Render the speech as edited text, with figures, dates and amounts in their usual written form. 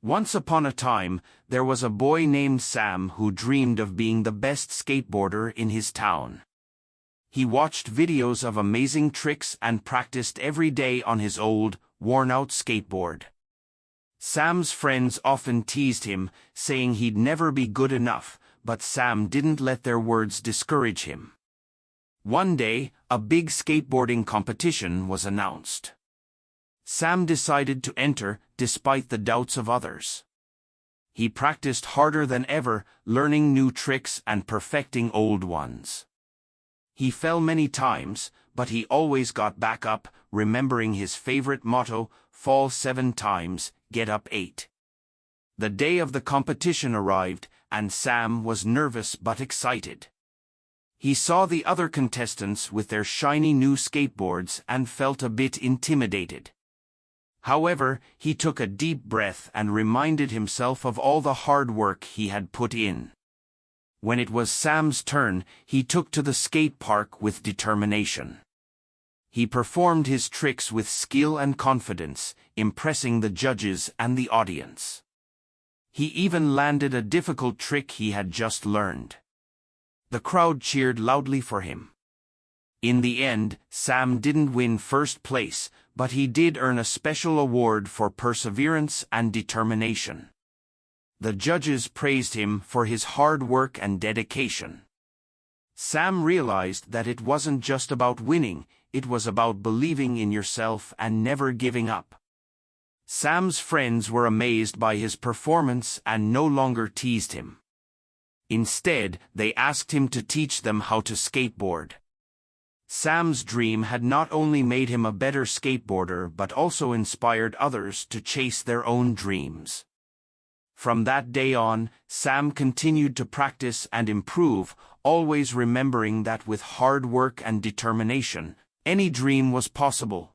Once upon a time, there was a boy named Sam who dreamed of being the best skateboarder in his town. He watched videos of amazing tricks and practiced every day on his old, worn-out skateboard. Sam's friends often teased him, saying he'd never be good enough, but Sam didn't let their words discourage him. One day, a big skateboarding competition was announced. Sam decided to enter, despite the doubts of others. He practiced harder than ever, learning new tricks and perfecting old ones. He fell many times, but he always got back up, remembering his favorite motto, "Fall 7 times, get up 8." The day of the competition arrived, and Sam was nervous but excited. He saw the other contestants with their shiny new skateboards and felt a bit intimidated. However, he took a deep breath and reminded himself of all the hard work he had put in. When it was Sam's turn, he took to the skate park with determination. He performed his tricks with skill and confidence, impressing the judges and the audience. He even landed a difficult trick he had just learned. The crowd cheered loudly for him. In the end, Sam didn't win first place, but he did earn a special award for perseverance and determination. The judges praised him for his hard work and dedication. Sam realized that it wasn't just about winning, it was about believing in yourself and never giving up. Sam's friends were amazed by his performance and no longer teased him. Instead, they asked him to teach them how to skateboard. Sam's dream had not only made him a better skateboarder but also inspired others to chase their own dreams. From that day on, Sam continued to practice and improve, always remembering that with hard work and determination, any dream was possible.